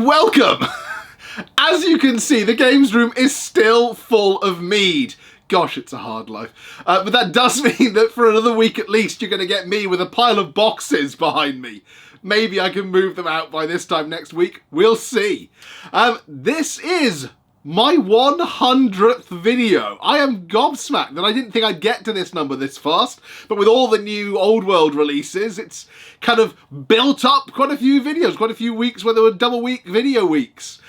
and welcome! As you can see, the games room is still full of mead. Gosh, it's a hard life. But that does mean that for another week at least, you're going to get me with a pile of boxes behind me. Maybe I can move them out by this time next week. We'll see. This is my 100th video. I am gobsmacked that I didn't think I'd get to this number this fast, but with all the new Old World releases, it's kind of built up quite a few videos, quite a few weeks where there were double week video weeks.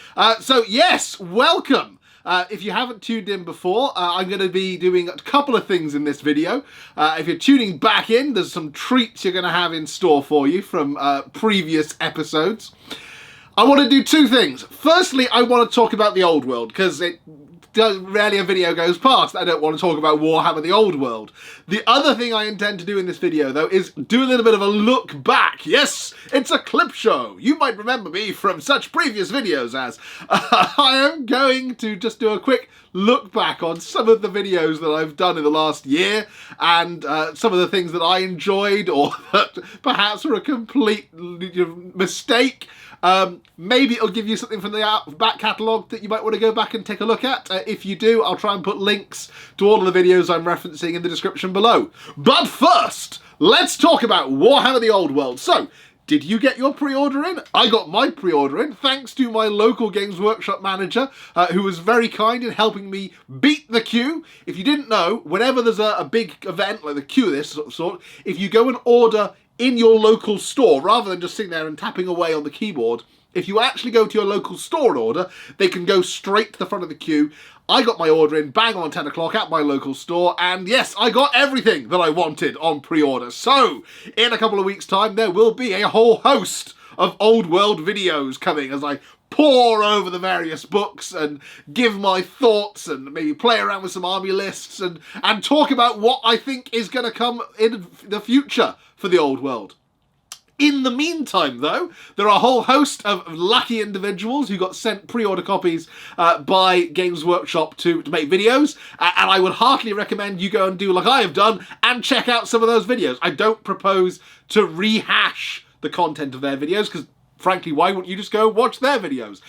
So yes, welcome. If you haven't tuned in before, I'm going to be doing a couple of things in this video. If you're tuning back in, there's some treats you're going to have in store for you from previous episodes. I want to do two things. Firstly, I want to talk about the Old World, because rarely a video goes past I don't want to talk about Warhammer the Old World. The other thing I intend to do in this video, though, is do a little bit of a look back. Yes, it's a clip show. You might remember me from such previous videos as I am going to just do a quick look back on some of the videos that I've done in the last year and some of the things that I enjoyed or that perhaps were a complete mistake. Maybe it'll give you something from the back catalogue that you might want to go back and take a look at. If you do, I'll try and put links to all of the videos I'm referencing in the description below. But first, let's talk about Warhammer the Old World. So, did you get your pre-order in? I got my pre-order in, thanks to my local Games Workshop manager, who was very kind in helping me beat the queue. If you didn't know, whenever there's a big event, like the queue of this sort, if you go and order in your local store, rather than just sitting there and tapping away on the keyboard, if you actually go to your local store and order, they can go straight to the front of the queue. I got my order in bang on 10 o'clock at my local store, and yes, I got everything that I wanted on pre-order. So, in a couple of weeks' time, there will be a whole host of Old World videos coming as I pore over the various books and give my thoughts and maybe play around with some army lists and talk about what I think is going to come in the future for the Old World. In the meantime, though, there are a whole host of lucky individuals who got sent pre-order copies by Games Workshop to make videos, and I would heartily recommend you go and do like I have done and check out some of those videos. I don't propose to rehash the content of their videos, because frankly, why wouldn't you just go watch their videos?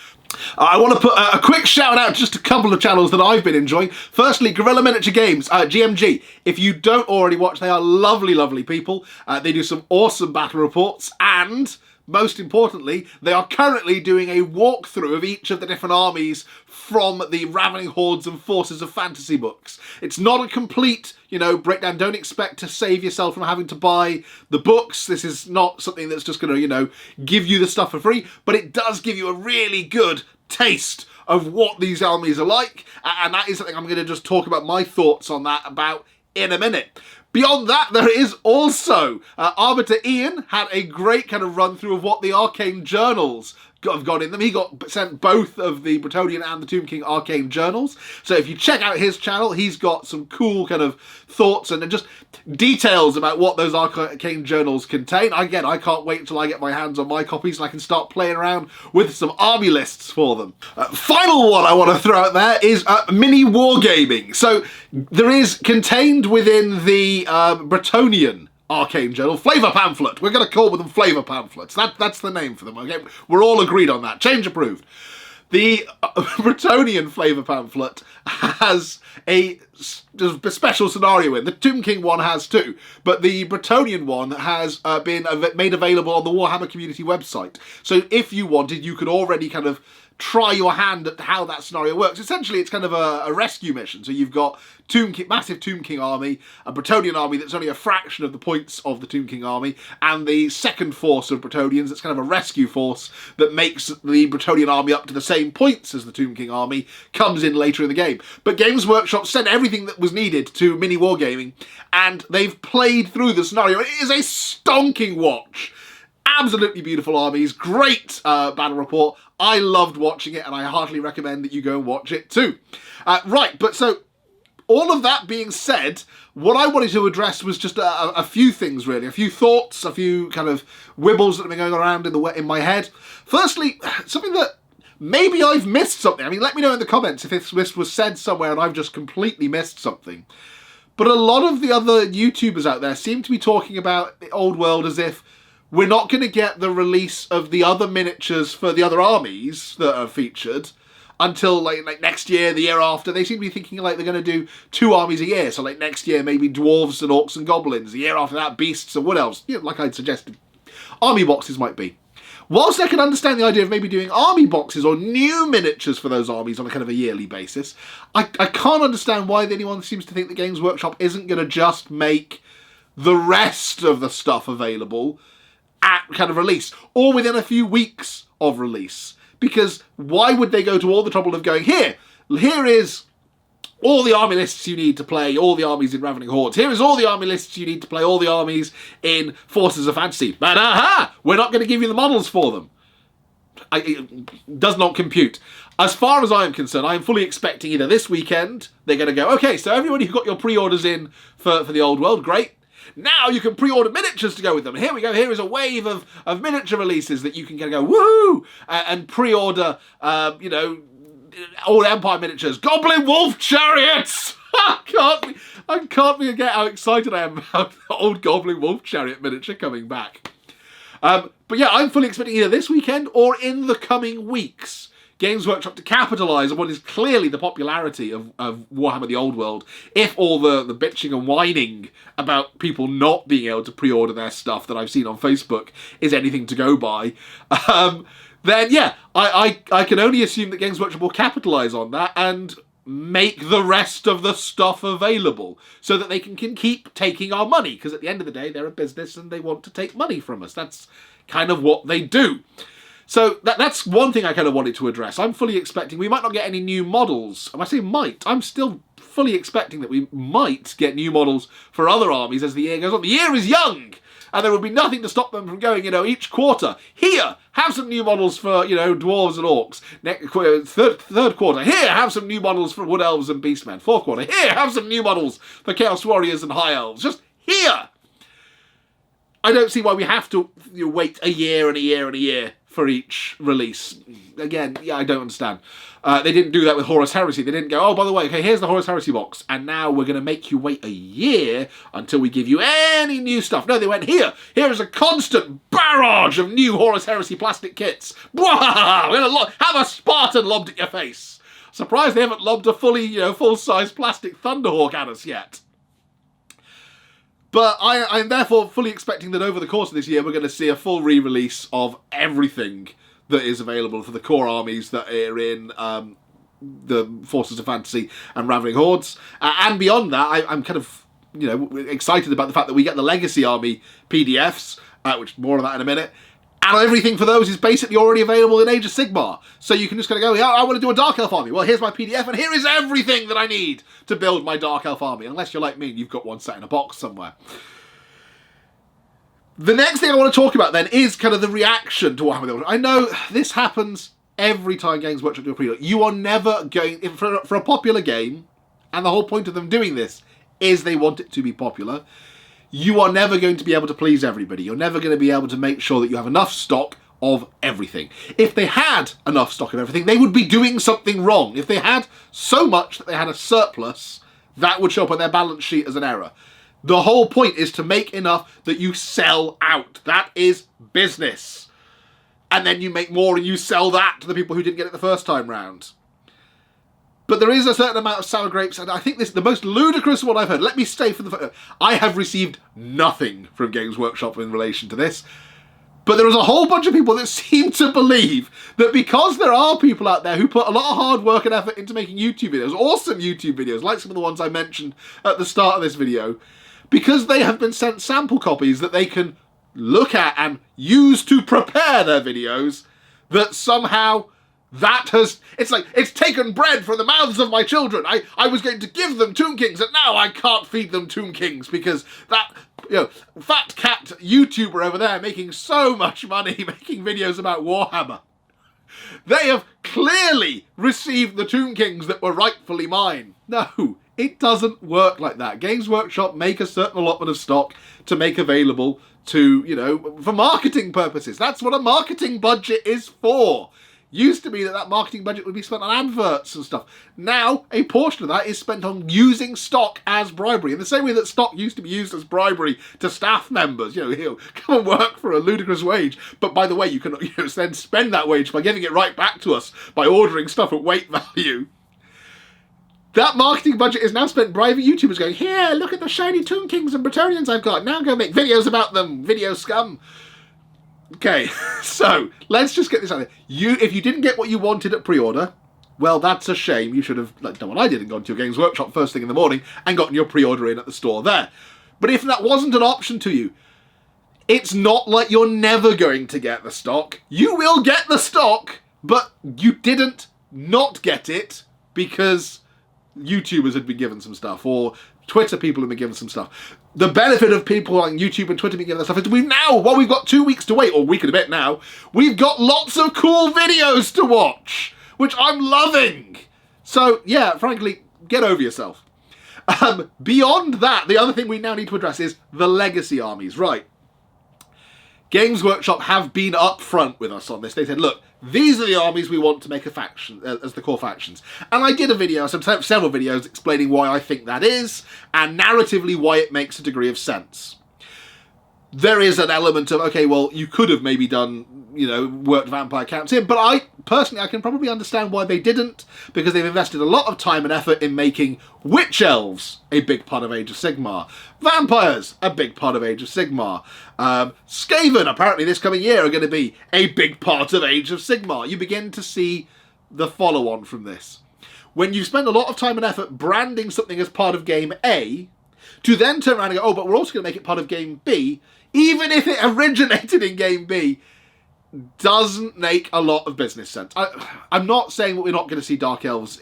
I want to put a quick shout out to just a couple of channels that I've been enjoying. Firstly, Guerrilla Miniature Games, GMG. If you don't already watch, they are lovely, lovely people. They do some awesome battle reports, and most importantly, they are currently doing a walkthrough of each of the different armies from the Ravening Hordes and Forces of Fantasy books. It's not a complete, breakdown. Don't expect to save yourself from having to buy the books. This is not something that's just going to, give you the stuff for free, but it does give you a really good taste of what these armies are like, and that is something I'm going to just talk about my thoughts on that about in a minute. Beyond that, there is also ArbitorIan had a great kind of run through of what the Arcane Journals have got in them. He got sent both of the Bretonnian and the Tomb King Arcane Journals. So if you check out his channel, he's got some cool kind of thoughts and just details about what those Arcane Journals contain. Again, I can't wait until I get my hands on my copies and I can start playing around with some army lists for them. Final one I want to throw out there is Miniwargaming. So there is contained within the Bretonnian Arcane Journal, Flavor Pamphlet. We're going to call them Flavor Pamphlets. That's the name for them, okay? We're all agreed on that. Change approved. The Bretonnian Flavor Pamphlet has a special scenario in. The Tomb King one has too, but the Bretonnian one has been made available on the Warhammer community website. So if you wanted, you could already kind of try your hand at how that scenario works. Essentially, it's kind of a rescue mission. So you've got massive Tomb King army, a Bretonnian army that's only a fraction of the points of the Tomb King army, and the second force of Bretonnians that's kind of a rescue force that makes the Bretonnian army up to the same points as the Tomb King army, comes in later in the game. But Games Workshop sent everything that was needed to Miniwargaming, and they've played through the scenario. It is a stonking watch. Absolutely beautiful armies, great battle report. I loved watching it, and I heartily recommend that you go and watch it too. Right, but so all of that being said, what I wanted to address was just a few things, really. A few thoughts, a few kind of wibbles that have been going around in my head. Firstly, something that maybe I've missed something. I mean, let me know in the comments if this was said somewhere and I've just completely missed something. But a lot of the other YouTubers out there seem to be talking about the Old World as if we're not going to get the release of the other miniatures for the other armies that are featured until like next year, the year after. They seem to be thinking like they're going to do 2 armies a year. So like next year, maybe dwarves and orcs and goblins. The year after that, beasts and what else? You know, like I'd suggested, army boxes might be. Whilst I can understand the idea of maybe doing army boxes or new miniatures for those armies on a kind of a yearly basis, I can't understand why anyone seems to think the Games Workshop isn't going to just make the rest of the stuff available at kind of release, or within a few weeks of release. Because why would they go to all the trouble of going, here is all the army lists you need to play all the armies in Ravening Hordes. Here is all the army lists you need to play all the armies in Forces of Fantasy. But we're not going to give you the models for them. It does not compute. As far as I'm concerned, I'm fully expecting either this weekend, they're going to go, okay, so everybody who got your pre-orders in for the old world, great. Now you can pre-order miniatures to go with them. And here we go. Here is a wave of miniature releases that you can go, woohoo, and pre-order, Old Empire miniatures. Goblin Wolf Chariots! I can't forget how excited I am about the old Goblin Wolf Chariot miniature coming back. But yeah, I'm fully expecting either this weekend or in the coming weeks, Games Workshop to capitalise on what is clearly the popularity of Warhammer the Old World, if all the bitching and whining about people not being able to pre-order their stuff that I've seen on Facebook is anything to go by, then yeah, I can only assume that Games Workshop will capitalise on that and make the rest of the stuff available so that they can keep taking our money, because at the end of the day, they're a business and they want to take money from us. That's kind of what they do. So that's one thing I kind of wanted to address. I'm fully expecting we might not get any new models. And I say might, I'm still fully expecting that we might get new models for other armies as the year goes on. The year is young, and there will be nothing to stop them from going, each quarter, here, have some new models for, dwarves and orcs. Third quarter, here, have some new models for wood elves and beastmen. Fourth quarter, here, have some new models for chaos warriors and high elves. Just here. I don't see why we have to wait a year and a year and a year for each release. Again, yeah, I don't understand. They didn't do that with Horus Heresy. They didn't go, oh, by the way, okay, here's the Horus Heresy box, and now we're going to make you wait a year until we give you any new stuff. No, they went, here is a constant barrage of new Horus Heresy plastic kits. Bwah! We're going to have a Spartan lobbed at your face. Surprised they haven't lobbed a fully, full-size plastic Thunderhawk at us yet. But I'm therefore fully expecting that over the course of this year, we're going to see a full re-release of everything that is available for the core armies that are in the Forces of Fantasy and Ravening Hordes. And beyond that, I'm kind of, excited about the fact that we get the Legacy Army PDFs, which more of that in a minute. And everything for those is basically already available in Age of Sigmar. So you can just kind of go, yeah, I want to do a Dark Elf army. Well, here's my PDF, and here is everything that I need to build my Dark Elf army. Unless you're like me and you've got one set in a box somewhere. The next thing I want to talk about then is kind of the reaction to Warhammer the Old World. I know this happens every time Games Workshop do a pre-order. You are never going, for a popular game, and the whole point of them doing this is they want it to be popular, you are never going to be able to please everybody. You're never going to be able to make sure that you have enough stock of everything. If they had enough stock of everything, they would be doing something wrong. If they had so much that they had a surplus, that would show up on their balance sheet as an error. The whole point is to make enough that you sell out. That is business. And then you make more and you sell that to the people who didn't get it the first time round. But there is a certain amount of sour grapes, and I think this is the most ludicrous one I've heard. Let me stay for the... I have received nothing from Games Workshop in relation to this. But there is a whole bunch of people that seem to believe that because there are people out there who put a lot of hard work and effort into making YouTube videos, awesome YouTube videos, like some of the ones I mentioned at the start of this video, because they have been sent sample copies that they can look at and use to prepare their videos, that somehow... it's like, it's taken bread from the mouths of my children. I was going to give them Tomb Kings, and now I can't feed them Tomb Kings because that, fat cat YouTuber over there making so much money making videos about Warhammer. They have clearly received the Tomb Kings that were rightfully mine. No, it doesn't work like that. Games Workshop make a certain allotment of stock to make available to, for marketing purposes. That's what a marketing budget is for. used to be that marketing budget would be spent on adverts and stuff. Now, a portion of that is spent on using stock as bribery. In the same way that stock used to be used as bribery to staff members. Come and work for a ludicrous wage. But by the way, you can then spend that wage by giving it right back to us by ordering stuff at weight value. That marketing budget is now spent bribing YouTubers going, here, look at the shiny Tomb Kings and Bretonnians I've got. Now go make videos about them. Video scum. Okay, so let's just get this out there. If you didn't get what you wanted at pre-order, well, that's a shame. You should have done what I did and gone to your Games Workshop first thing in the morning and gotten your pre-order in at the store there. But if that wasn't an option to you, it's not like you're never going to get the stock. You will get the stock, but you didn't not get it because YouTubers had been given some stuff, or Twitter people have been given some stuff. The benefit of people on YouTube and Twitter being given that stuff is we've got 2 weeks to wait, or a week and a bit now, we've got lots of cool videos to watch, which I'm loving. So, yeah, frankly, get over yourself. Beyond that, the other thing we now need to address is the legacy armies. Right. Games Workshop have been upfront with us on this. They said, look, these are the armies we want to make a faction as the core factions. And I did several videos explaining why I think that is, and narratively why it makes a degree of sense. There is an element of, okay, well, you could have maybe done, worked vampire counts in, but I can probably understand why they didn't, because they've invested a lot of time and effort in making witch elves a big part of Age of Sigmar, vampires a big part of Age of Sigmar, Skaven apparently this coming year are going to be a big part of Age of Sigmar. You begin to see the follow-on from this. When you spend a lot of time and effort branding something as part of Game A, to then turn around and go, oh, but we're also going to make it part of Game B, even if it originated in Game B, doesn't make a lot of business sense. I'm not saying that we're not going to see Dark Elves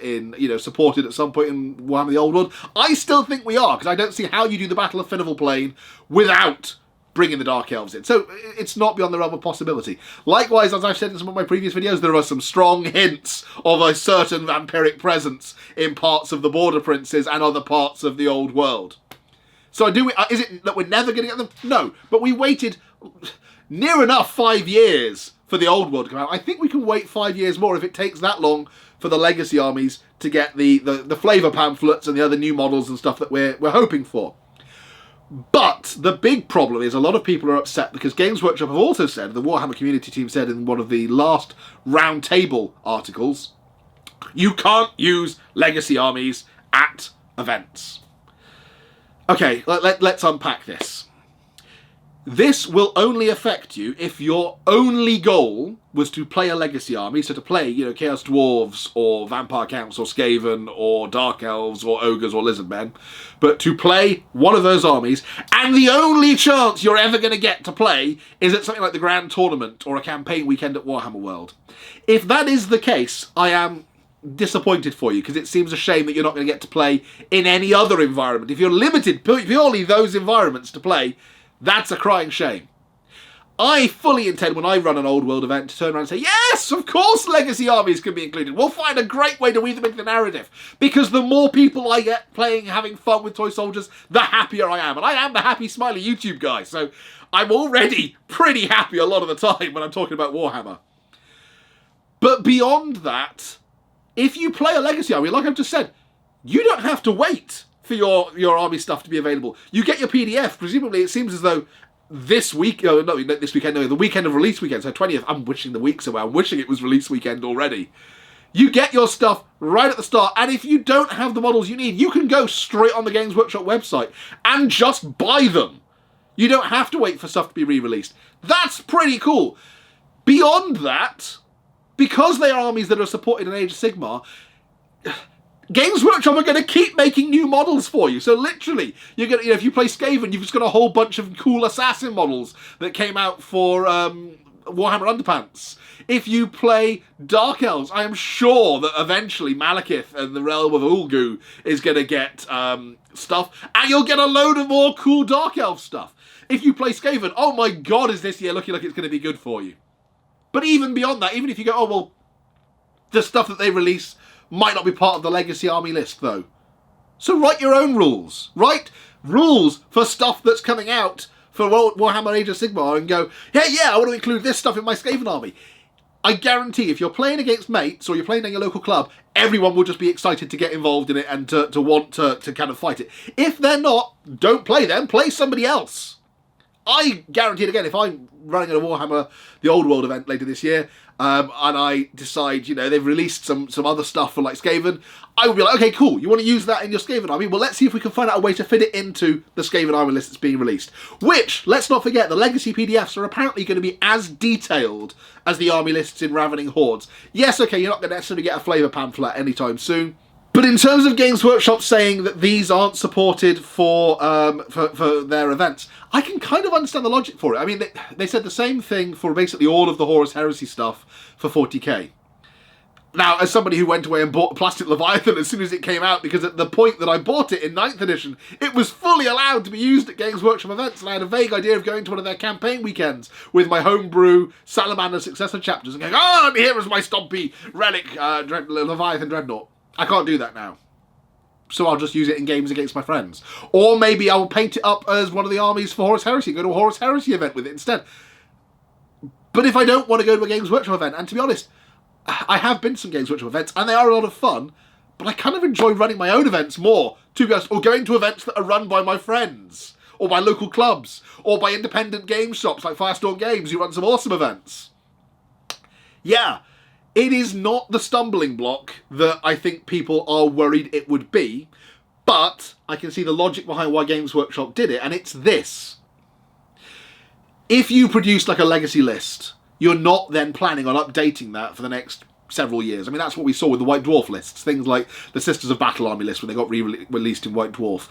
supported at some point in Warhammer the Old World. I still think we are, because I don't see how you do the Battle of Finneville Plain without bringing the Dark Elves in. So it's not beyond the realm of possibility. Likewise, as I've said in some of my previous videos, there are some strong hints of a certain vampiric presence in parts of the Border Princes and other parts of the Old World. So is it that we're never going to get them? No, but we waited near enough 5 years for the Old World to come out. I think we can wait 5 years more if it takes that long for the legacy armies to get the flavour pamphlets and the other new models and stuff that we're hoping for. But the big problem is a lot of people are upset because Games Workshop have also said, the Warhammer community team said in one of the last roundtable articles, you can't use legacy armies at events. Okay, let's unpack this. This will only affect you if your only goal was to play a legacy army, so to play, Chaos Dwarves, or Vampire Counts, or Skaven, or Dark Elves, or Ogres, or Lizardmen, but to play one of those armies, and the only chance you're ever going to get to play is at something like the Grand Tournament, or a campaign weekend at Warhammer World. If that is the case, I am disappointed for you, because it seems a shame that you're not going to get to play in any other environment. If you're limited purely those environments to play, that's a crying shame. I fully intend, when I run an Old World event, to turn around and say, yes, of course legacy armies can be included. We'll find a great way to weave them into the narrative, because the more people I get playing, having fun with toy soldiers, the happier I am. And I am the happy, smiley YouTube guy, so I'm already pretty happy a lot of the time when I'm talking about Warhammer. But beyond that, if you play a legacy army, like I've just said, you don't have to wait for your army stuff to be available. You get your PDF. Presumably, it seems as though the weekend of release weekend, so 20th, I'm wishing the week's away. I'm wishing it was release weekend already. You get your stuff right at the start, and if you don't have the models you need, you can go straight on the Games Workshop website and just buy them. You don't have to wait for stuff to be re-released. That's pretty cool. Beyond that, because they are armies that are supported in Age of Sigmar, Games Workshop are going to keep making new models for you. So literally, you're going to, if you play Skaven, you've just got a whole bunch of cool assassin models that came out for Warhammer Underpants. If you play Dark Elves, I am sure that eventually Malekith and the Realm of Ulgu is going to get stuff, and you'll get a load of more cool Dark Elf stuff. If you play Skaven, oh my god, is this year looking like it's going to be good for you. But even beyond that, even if you go, oh, well, the stuff that they release might not be part of the legacy army list, though. So write your own rules. Write rules for stuff that's coming out for Warhammer Age of Sigmar and go, yeah, I want to include this stuff in my Skaven army. I guarantee if you're playing against mates or you're playing in your local club, everyone will just be excited to get involved in it and to want to kind of fight it. If they're not, don't play them, play somebody else. I guarantee it again, if I'm running at a Warhammer The Old World event later this year, and I decide, they've released some other stuff for like Skaven, I would be like, okay, cool, you want to use that in your Skaven army? Well, let's see if we can find out a way to fit it into the Skaven army list that's being released. Which, let's not forget, the Legacy PDFs are apparently going to be as detailed as the army lists in Ravening Hordes. Yes, okay, you're not going to necessarily get a flavour pamphlet anytime soon. But in terms of Games Workshop saying that these aren't supported for their events, I can kind of understand the logic for it. I mean, they said the same thing for basically all of the Horus Heresy stuff for 40k. Now, as somebody who went away and bought Plastic Leviathan as soon as it came out, because at the point that I bought it in 9th edition, it was fully allowed to be used at Games Workshop events, and I had a vague idea of going to one of their campaign weekends with my homebrew Salamander Successor chapters and going, oh, here is my Stompy Relic Leviathan Dreadnought. I can't do that now. So I'll just use it in games against my friends. Or maybe I will paint it up as one of the armies for Horus Heresy, go to a Horus Heresy event with it instead. But if I don't want to go to a Games Workshop event, and to be honest, I have been to some Games Workshop events, and they are a lot of fun, but I kind of enjoy running my own events more, to be honest, or going to events that are run by my friends, or by local clubs, or by independent game shops like Firestorm Games, who run some awesome events. Yeah. It is not the stumbling block that I think people are worried it would be, but I can see the logic behind why Games Workshop did it, and it's this. If you produce like a legacy list, you're not then planning on updating that for the next several years. I mean, that's what we saw with the White Dwarf lists. Things like the Sisters of Battle army list when they got released in White Dwarf.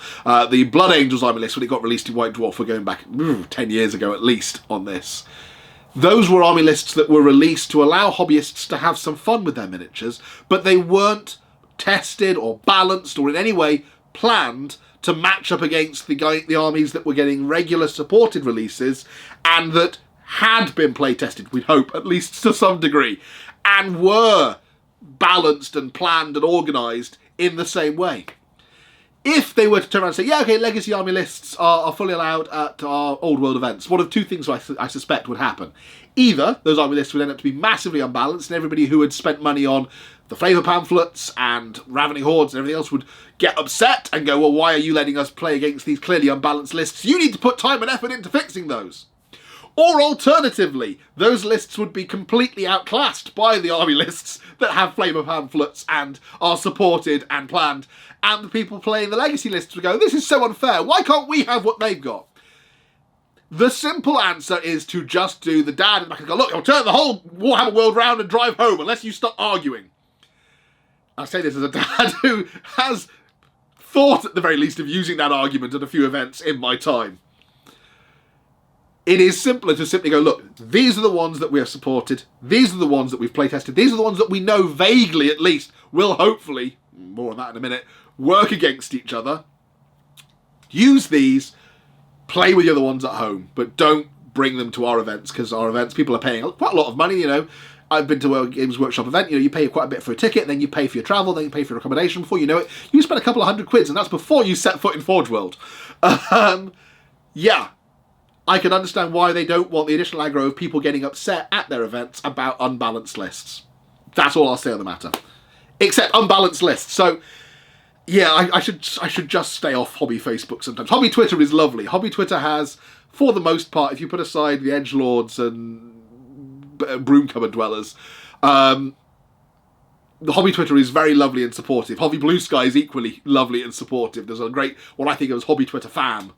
The Blood Angels army list when it got released in White Dwarf. We're going back 10 years ago at least on this. Those were army lists that were released to allow hobbyists to have some fun with their miniatures, but they weren't tested or balanced or in any way planned to match up against the armies that were getting regular supported releases and that had been play tested, we'd hope, at least to some degree, and were balanced and planned and organised in the same way. If they were to turn around and say, yeah, okay, legacy army lists are fully allowed at our old world events, one of two things I suspect would happen. Either those army lists would end up to be massively unbalanced and everybody who had spent money on the flavour pamphlets and Ravening Hordes and everything else would get upset and go, well, why are you letting us play against these clearly unbalanced lists? You need to put time and effort into fixing those. Or alternatively, those lists would be completely outclassed by the army lists that have flavour pamphlets and are supported and planned, and the people playing the legacy lists would go, this is so unfair, why can't we have what they've got? The simple answer is to just do the dad in the back and go, look, I'll turn the whole Warhammer world round and drive home unless you stop arguing. I say this as a dad who has thought at the very least of using that argument at a few events in my time. It is simpler to simply go, look, these are the ones that we have supported, these are the ones that we've playtested, these are the ones that we know vaguely at least will hopefully, more on that in a minute, work against each other. Use these, play with the other ones at home, but don't bring them to our events, because our events, people are paying quite a lot of money, I've been to a Games Workshop event, you pay quite a bit for a ticket, then you pay for your travel, then you pay for your accommodation. Before you know it, you spend a couple of £100, and that's before you set foot in Forge World. Yeah. I can understand why they don't want the additional aggro of people getting upset at their events about unbalanced lists. That's all I'll say on the matter. Except unbalanced lists. So, yeah, I should just stay off hobby Facebook sometimes. Hobby Twitter is lovely. Hobby Twitter has, for the most part, if you put aside the edgelords and broom cupboard dwellers, the Hobby Twitter is very lovely and supportive. Hobby Blue Sky is equally lovely and supportive. There's a great, what I think of as Hobby Twitter fam.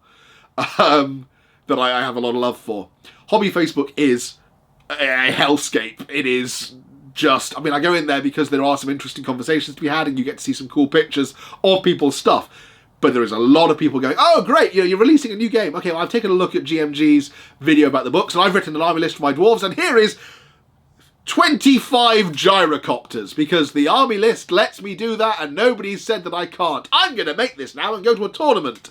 That I have a lot of love for. Hobby Facebook is a hellscape. It is just, I go in there because there are some interesting conversations to be had and you get to see some cool pictures of people's stuff. But there is a lot of people going, oh great, you're releasing a new game. Okay, well I've taken a look at GMG's video about the books and I've written an army list for my dwarves and here is 25 gyrocopters because the army list lets me do that and nobody's said that I can't. I'm going to make this now and go to a tournament.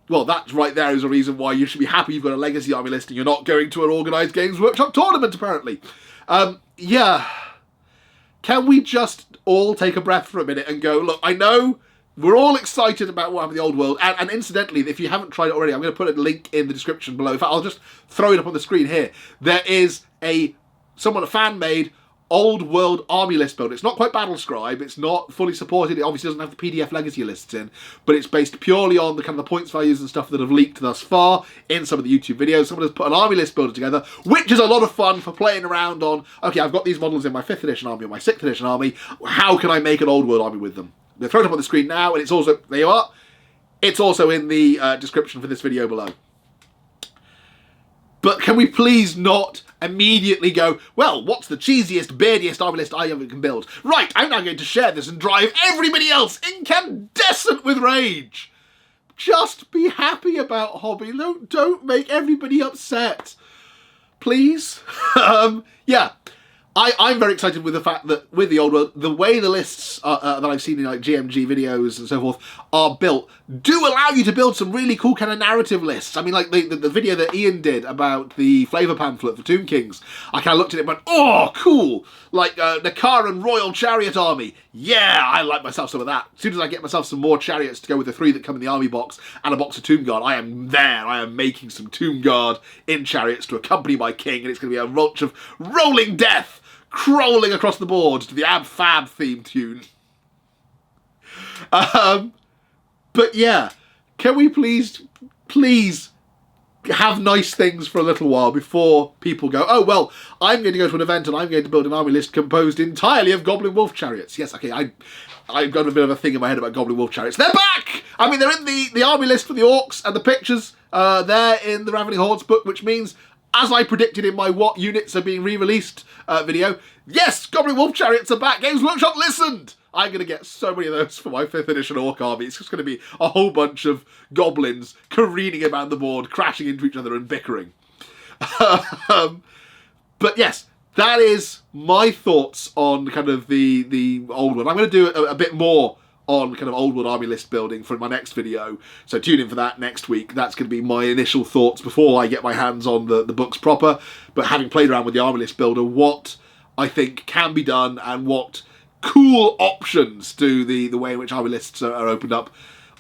Well, that right there is a reason why you should be happy you've got a legacy army list and you're not going to an organised Games Workshop tournament, apparently. Yeah. Can we just all take a breath for a minute and go, look, I know we're all excited about what happened in the old world, and incidentally, if you haven't tried it already, I'm going to put a link in the description below. In fact, I'll just throw it up on the screen here. There is a a fan made old world army list builder. It's not quite Battlescribe, it's not fully supported, it obviously doesn't have the PDF legacy lists in, but it's based purely on the kind of the points values and stuff that have leaked thus far in some of the YouTube videos. Someone has put an army list builder together, which is a lot of fun for playing around on, okay, I've got these models in my 5th edition army or my 6th edition army, how can I make an old world army with them? They're thrown up on the screen now, and it's also, there you are, it's also in the description for this video below. But can we please not immediately go, well, what's the cheesiest, beardiest army list I ever can build? Right, I'm now going to share this and drive everybody else incandescent with rage. Just be happy about hobby. Don't make everybody upset. Please? Yeah. I'm very excited with the fact that with the old world, the way the lists that I've seen in like GMG videos and so forth are built do allow you to build some really cool kind of narrative lists. I mean, like the video that Ian did about the flavour pamphlet for Tomb Kings, I kind of looked at it and went, oh, cool! Like Nakaran Royal Chariot Army. Yeah, I like myself some of that. As soon as I get myself some more chariots to go with the 3 that come in the army box and a box of Tomb Guard, I am there. I am making some Tomb Guard in chariots to accompany my king, and it's going to be a bunch of rolling death crawling across the board to the Ab Fab theme tune. But yeah, can we please have nice things for a little while before people go, oh, well, I'm going to go to an event and I'm going to build an army list composed entirely of Goblin Wolf chariots. Yes, okay, I've got a bit of a thing in my head about Goblin Wolf chariots. They're back! I mean, they're in the army list for the orcs, and the pictures, they're in the Ravening Hordes book, which means, as I predicted in my What Units Are Being Re-Released video, yes, Goblin Wolf chariots are back. Games Workshop listened! I'm going to get so many of those for my 5th edition Orc army. It's just going to be a whole bunch of goblins careening around the board, crashing into each other and bickering. But yes, that is my thoughts on kind of the old one. I'm going to do a bit more on kind of old world army list building for my next video. So tune in for that next week. That's going to be my initial thoughts before I get my hands on the books proper. But having played around with the army list builder, what I think can be done and what cool options do the way in which army lists are opened up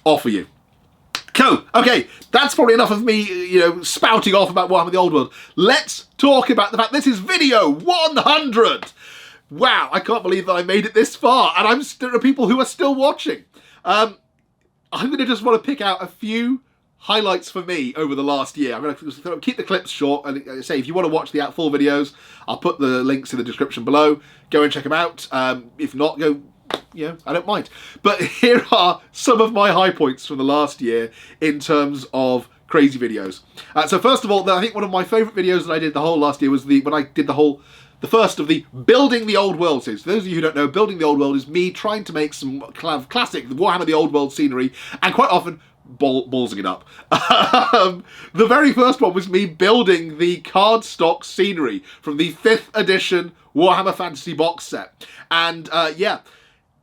offer you. Cool. Okay, that's probably enough of me, spouting off about Warhammer the Old World. Let's talk about the fact this is video 100. Wow, I can't believe that I made it this far, and there are people who are still watching. I'm going to just want to pick out a few highlights for me over the last year. I'm going to keep the clips short, and say if you want to watch the full videos, I'll put the links in the description below. Go and check them out. If not, go, I don't mind. But here are some of my high points from the last year in terms of crazy videos. So first of all, I think one of my favourite videos that I did the whole last year was when I did the first of the Building the Old World series. For those of you who don't know, Building the Old World is me trying to make some classic Warhammer the Old World scenery, and quite often ballsing it up. The very first one was me building the cardstock scenery from the 5th edition Warhammer Fantasy box set. And yeah,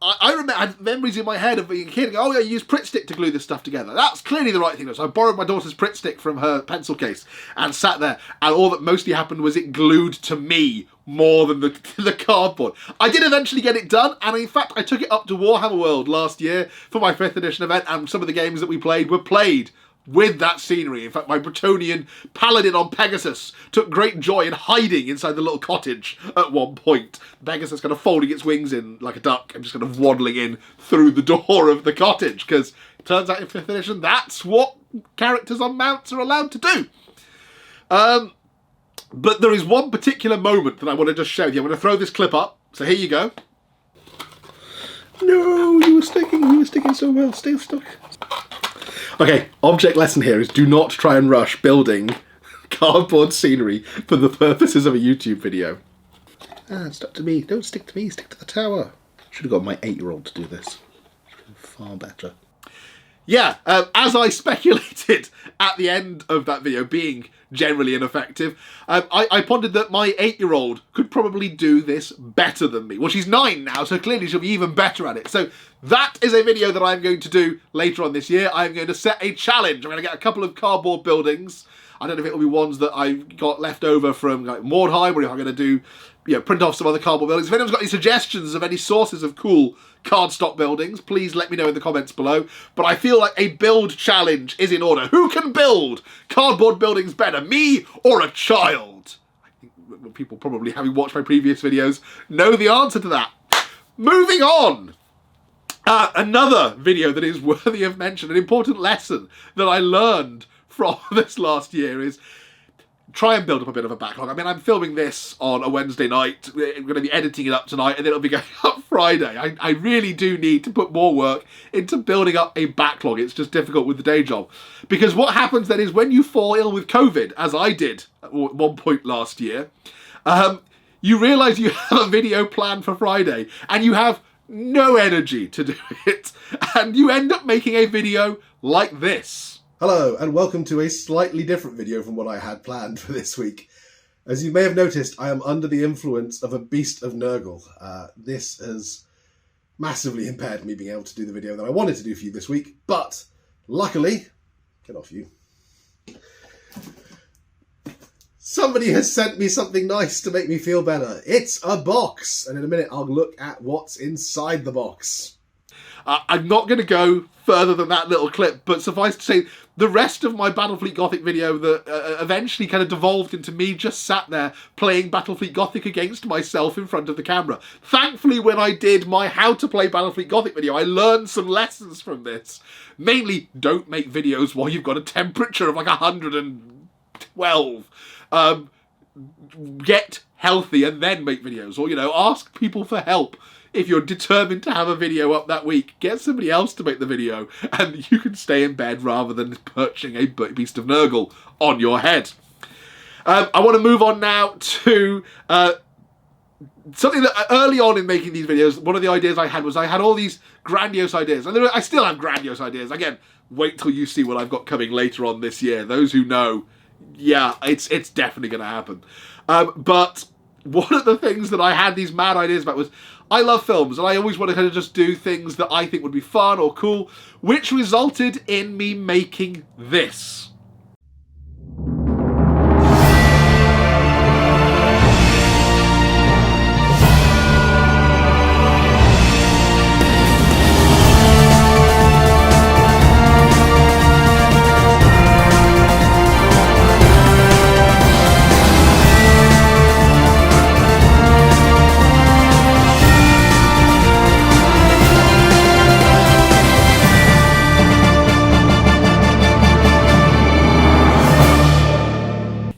I remember, I had memories in my head of being a kid and going, oh yeah, you use Pritt stick to glue this stuff together. That's clearly the right thing. So I borrowed my daughter's Pritt stick from her pencil case and sat there, and all that mostly happened was it glued to me more than the cardboard. I did eventually get it done, and in fact I took it up to Warhammer World last year for my 5th edition event, and some of the games that we played were played with that scenery. In fact, my Bretonnian paladin on Pegasus took great joy in hiding inside the little cottage at one point. Pegasus kind of folding its wings in like a duck and just kind of waddling in through the door of the cottage, because it turns out in 5th edition that's what characters on mounts are allowed to do. But there is one particular moment that I want to just show you. I'm going to throw this clip up, so here you go. No, you were sticking so well. Stay stuck. Okay, object lesson here is do not try and rush building cardboard scenery for the purposes of a YouTube video. Stuck to me. Don't stick to me, stick to the tower. Should have got my 8-year-old to do this. Far better. Yeah, as I speculated at the end of that video, being generally ineffective, I pondered that my 8-year-old could probably do this better than me. Well, she's 9 now, so clearly she'll be even better at it. So that is a video that I'm going to do later on this year. I'm going to set a challenge. I'm going to get a couple of cardboard buildings. I don't know if it will be ones that I've got left over from like Mordheim, or if I'm going to do, print off some other cardboard buildings. If anyone's got any suggestions of any sources of cool cardstock buildings, please let me know in the comments below. But I feel like a build challenge is in order. Who can build cardboard buildings better, me or a child? I think people probably, having watched my previous videos, know the answer to that. Moving on! Another video that is worthy of mention, an important lesson that I learned from this last year is try and build up a bit of a backlog. I mean, I'm filming this on a Wednesday night. I'm going to be editing it up tonight, and then it'll be going up Friday. I really do need to put more work into building up a backlog. It's just difficult with the day job. Because what happens then is when you fall ill with COVID, as I did at one point last year, you realise you have a video planned for Friday, and you have no energy to do it, and you end up making a video like this. Hello, and welcome to a slightly different video from what I had planned for this week. As you may have noticed, I am under the influence of a beast of Nurgle. This has massively impaired me being able to do the video that I wanted to do for you this week, but luckily, get off you. Somebody has sent me something nice to make me feel better. It's a box, and in a minute I'll look at what's inside the box. I'm not going to go further than that little clip, but suffice to say, the rest of my Battlefleet Gothic video that eventually kind of devolved into me just sat there playing Battlefleet Gothic against myself in front of the camera. Thankfully, when I did my how to play Battlefleet Gothic video, I learned some lessons from this. Mainly, don't make videos while you've got a temperature of like 112. Get healthy and then make videos, or, you know, ask people for help. If you're determined to have a video up that week, get somebody else to make the video, and you can stay in bed rather than perching a beast of Nurgle on your head. I want to move on now to something that early on in making these videos, one of the ideas I had was I had all these grandiose ideas, and I still have grandiose ideas. Again, wait till you see what I've got coming later on this year. Those who know, yeah, it's definitely going to happen. But one of the things that I had these mad ideas about was I love films, and I always want to kind of just do things that I think would be fun or cool, which resulted in me making this.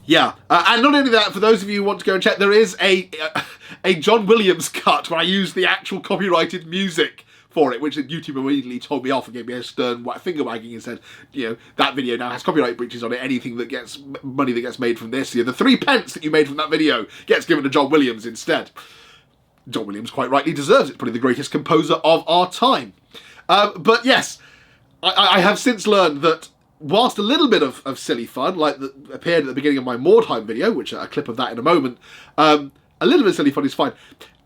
Yeah, and not only that, for those of you who want to go and check, there is a John Williams cut where I use the actual copyrighted music for it, which YouTube immediately told me off and gave me a stern finger wagging and said, you know, that video now has copyright breaches on it. Anything that gets money that gets made from this, you know, the 3 pence that you made from that video gets given to John Williams instead. John Williams quite rightly deserves it, probably the greatest composer of our time. But yes, I have since learned that whilst a little bit of silly fun, like that appeared at the beginning of my Mordheim video, which a clip of that in a moment, a little bit of silly fun is fine.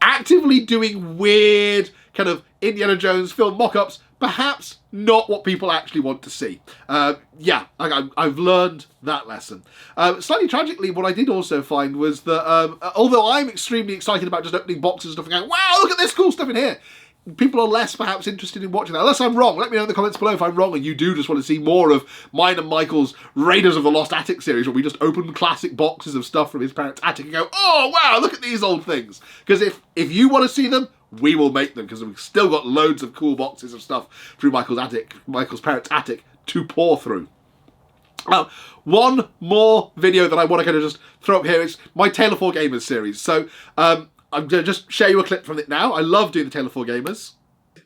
Actively doing weird kind of Indiana Jones film mock-ups, perhaps not what people actually want to see. Yeah, I've learned that lesson. Slightly tragically, what I did also find was that although I'm extremely excited about just opening boxes and stuff and going, wow, look at this cool stuff in here, people are less perhaps interested in watching that. Unless I'm wrong. Let me know in the comments below if I'm wrong and you do just want to see more of mine and Michael's Raiders of the Lost Attic series, where we just open classic boxes of stuff from his parents' attic and go, oh wow, look at these old things. Because if you want to see them, we will make them, because we've still got loads of cool boxes of stuff through Michael's parents' attic to pour through. One more video that I want to kind of just throw up here is my Tale of Four Gamers series. So, I'm going to just share you a clip from it now. I love doing the Tale of Four Gamers.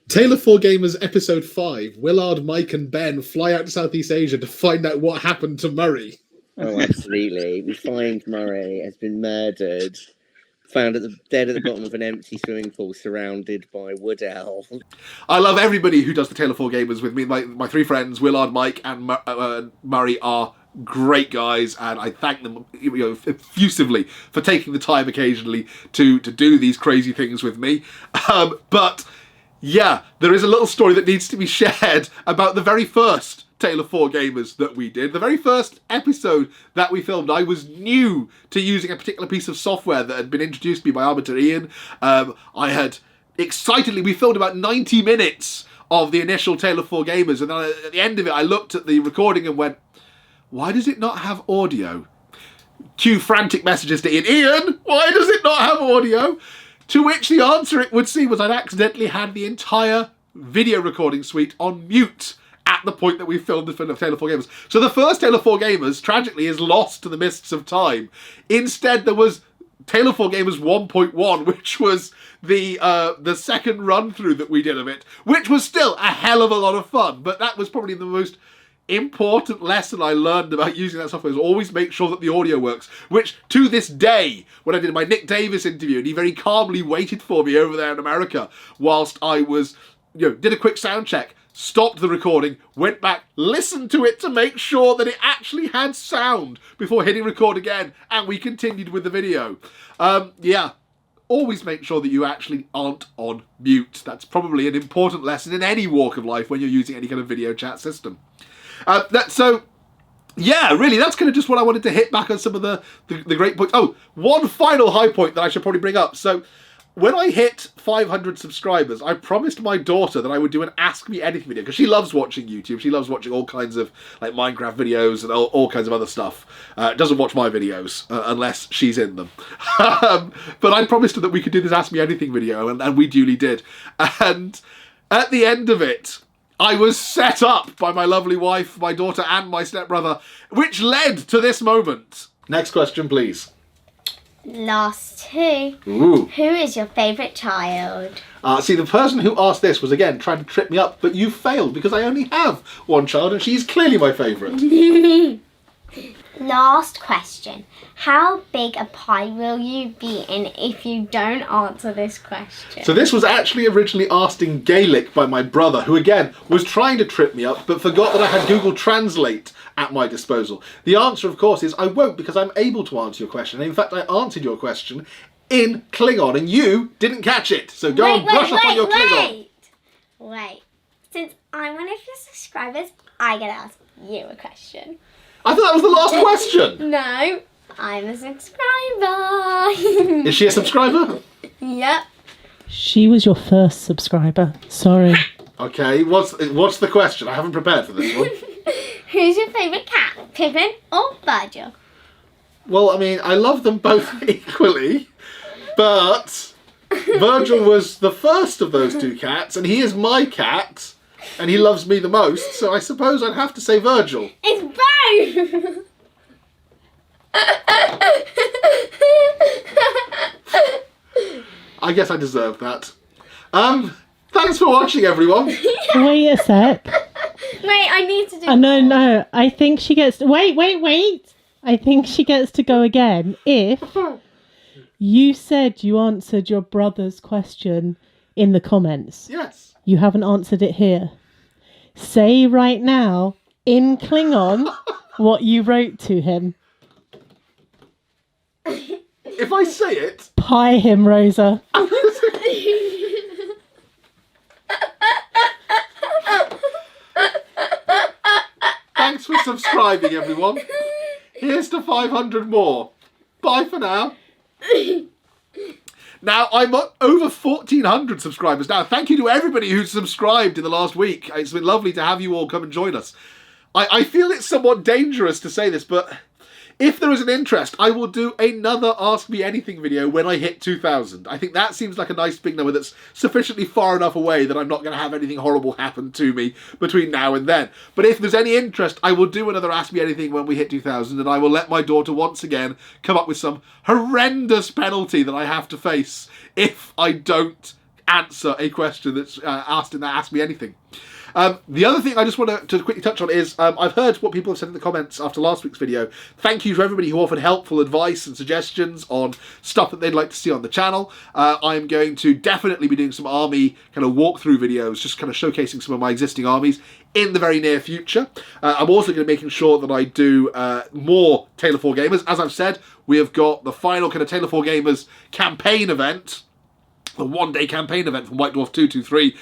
Tale of Four Gamers Episode 5. Willard, Mike and Ben fly out to Southeast Asia to find out what happened to Murray. Oh, absolutely. We find Murray has been murdered, found dead at the bottom of an empty swimming pool surrounded by wood elves. I love everybody who does the Tale of Four Gamers with me. My 3 friends, Willard, Mike and Murray, are great guys, and I thank them, you know, effusively for taking the time occasionally to do these crazy things with me. But yeah, there is a little story that needs to be shared about the very first Tale of Four Gamers that we did. The very first episode that we filmed, I was new to using a particular piece of software that had been introduced to me by ArbitorIan. I had excitedly, we filmed about 90 minutes of the initial Tale of Four Gamers, and then at the end of it I looked at the recording and went, why does it not have audio? cue frantic messages to Ian. Ian, why does it not have audio? To which the answer it would seem was I'd accidentally had the entire video recording suite on mute at the point that we filmed the film of Tale of Four Gamers. So the first Tale of Four Gamers, tragically, is lost to the mists of time. Instead, there was Tale of Four Gamers 1.1, which was the second run-through that we did of it, which was still a hell of a lot of fun. But that was probably the most important lesson I learned about using that software, is always make sure that the audio works, which to this day, when I did my Nick Davis interview, and he very calmly waited for me over there in America whilst I was, did a quick sound check, stopped the recording, went back, listened to it to make sure that it actually had sound before hitting record again, and we continued with the video. Always make sure that you actually aren't on mute. That's probably an important lesson in any walk of life when you're using any kind of video chat system. Really, that's kind of just what I wanted to hit back on some of the great points. Oh, one final high point that I should probably bring up. So, when I hit 500 subscribers, I promised my daughter that I would do an Ask Me Anything video, because she loves watching YouTube. She loves watching all kinds of like Minecraft videos and all kinds of other stuff. Doesn't watch my videos unless she's in them. But I promised her that we could do this Ask Me Anything video, and we duly did. And at the end of it, I was set up by my lovely wife, my daughter, and my stepbrother, which led to this moment. Next question, please. Last two. Ooh. Who is your favourite child? See, the person who asked this was, again, trying to trip me up, but you failed, because I only have one child, and she's clearly my favourite. Last question. How big a pie will you be in if you don't answer this question? So this was actually originally asked in Gaelic by my brother, who, again, was trying to trip me up, but forgot that I had Google Translate at my disposal. The answer, of course, is I won't, because I'm able to answer your question. And in fact, I answered your question in Klingon, and you didn't catch it. So go and brush up on your Klingon. Wait. Since I'm one of your subscribers, I get to ask you a question. I thought that was the last question. No, I'm a subscriber. Is she a subscriber? Yep. She was your first subscriber. Sorry. Okay, what's the question? I haven't prepared for this one. Who's your favourite cat, Pippin or Virgil? Well, I mean, I love them both equally, but Virgil was the first of those two cats, and he is my cat, and he loves me the most, so I suppose I'd have to say Virgil. It's both! I guess I deserve that. Thanks for watching, everyone. Wait a sec. Wait, I need to do... No. I think she gets... Wait. I think she gets to go again if you said you answered your brother's question in the comments. Yes. You haven't answered it here. Say right now, in Klingon, what you wrote to him. If I say it... Pie him, Rosa. Thanks for subscribing, everyone. Here's to 500 more. Bye for now. Now, I'm at over 1,400 subscribers now. Thank you to everybody who's subscribed in the last week. It's been lovely to have you all come and join us. I feel it's somewhat dangerous to say this, but if there is an interest, I will do another Ask Me Anything video when I hit 2,000. I think that seems like a nice big number that's sufficiently far enough away that I'm not going to have anything horrible happen to me between now and then. But if there's any interest, I will do another Ask Me Anything when we hit 2,000, and I will let my daughter once again come up with some horrendous penalty that I have to face if I don't answer a question that's asked in that Ask Me Anything. The other thing I just want to quickly touch on is I've heard what people have said in the comments after last week's video. Thank you to everybody who offered helpful advice and suggestions on stuff that they'd like to see on the channel. I'm going to definitely be doing some army kind of walkthrough videos, just kind of showcasing some of my existing armies in the very near future. I'm also going to be making sure that I do more Tale of Four Gamers. As I've said, we have got the final kind of Tale of Four Gamers campaign event. The one-day campaign event from White Dwarf 223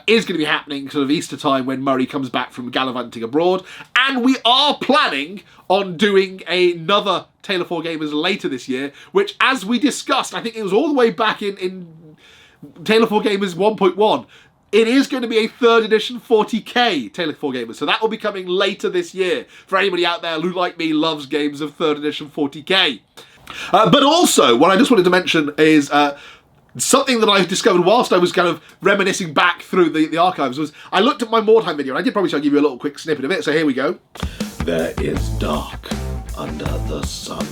is going to be happening sort of Easter time when Murray comes back from gallivanting abroad. And we are planning on doing another Tale of Four Gamers later this year, which, as we discussed, I think it was all the way back in Tale of Four Gamers 1.1, it is going to be a 3rd edition 40k Tale of 4 Gamers, so that will be coming later this year for anybody out there who, like me, loves games of 3rd edition 40k. But also, what I just wanted to mention is something that I've discovered whilst I was kind of reminiscing back through the archives was I looked at my Mordheim video, and I did promise I'd give you a little quick snippet of it, so here we go. There is dark under the sun.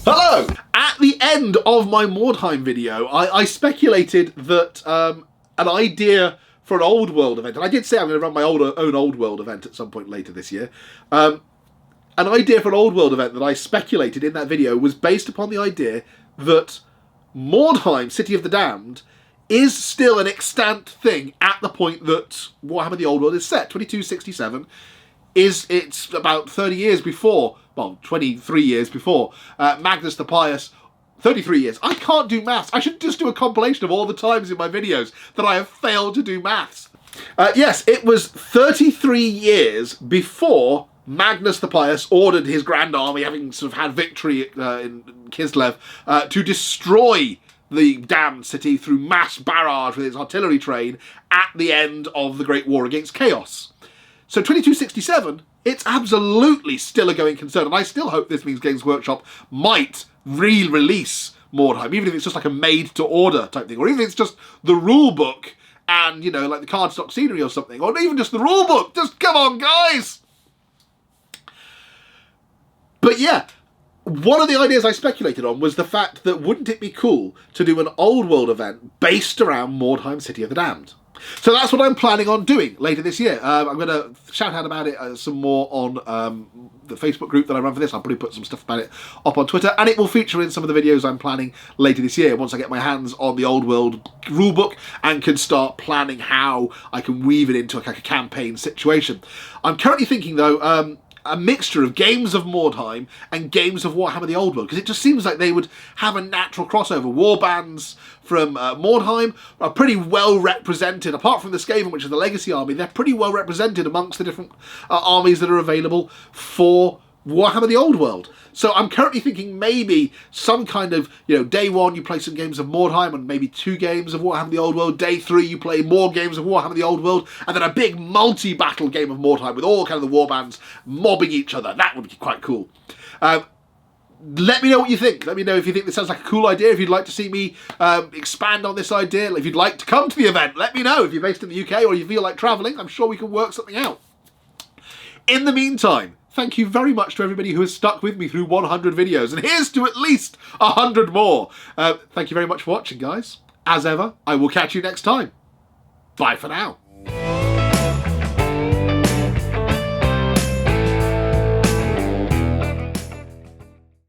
Hello! At the end of my Mordheim video, I speculated that an idea for an old world event, and I did say I'm going to run my own old world event at some point later this year, an idea for an old world event that I speculated in that video was based upon the idea that Mordheim, City of the Damned, is still an extant thing at the point that Warhammer the Old World is set. 2267 it's about 30 years before, well, 23 years before Magnus the Pious. 33 years. I can't do maths. I should just do a compilation of all the times in my videos that I have failed to do maths. Yes, it was 33 years before Magnus the Pious ordered his grand army, having sort of had victory in Kislev, to destroy the damned city through mass barrage with his artillery train at the end of the Great War against Chaos. So 2267, it's absolutely still a going concern, and I still hope this means Games Workshop might re-release Mordheim, even if it's just like a made-to-order type thing, or even if it's just the rule book and, you know, like the cardstock scenery or something, or even just the rule book. Just come on, guys! But yeah, one of the ideas I speculated on was the fact that wouldn't it be cool to do an old world event based around Mordheim City of the Damned? So that's what I'm planning on doing later this year. I'm going to shout out about it some more on the Facebook group that I run for this. I'll probably put some stuff about it up on Twitter, and it will feature in some of the videos I'm planning later this year once I get my hands on the old world rulebook and can start planning how I can weave it into like a campaign situation. I'm currently thinking, though, a mixture of games of Mordheim and games of Warhammer the Old World, because it just seems like they would have a natural crossover. Warbands from Mordheim are pretty well represented, apart from the Skaven, which is the legacy army, they're pretty well represented amongst the different armies that are available for Warhammer the Old World. So I'm currently thinking maybe some kind of, you know, day one you play some games of Mordheim and maybe 2 games of Warhammer the Old World. Day 3 you play more games of Warhammer the Old World, and then a big multi-battle game of Mordheim with all kind of the warbands mobbing each other. That would be quite cool. Let me know what you think. Let me know if you think this sounds like a cool idea, if you'd like to see me expand on this idea, if you'd like to come to the event. Let me know if you're based in the UK or you feel like travelling. I'm sure we can work something out. In the meantime, thank you very much to everybody who has stuck with me through 100 videos, and here's to at least 100 more. Thank you very much for watching, guys. As ever, I will catch you next time. Bye for now.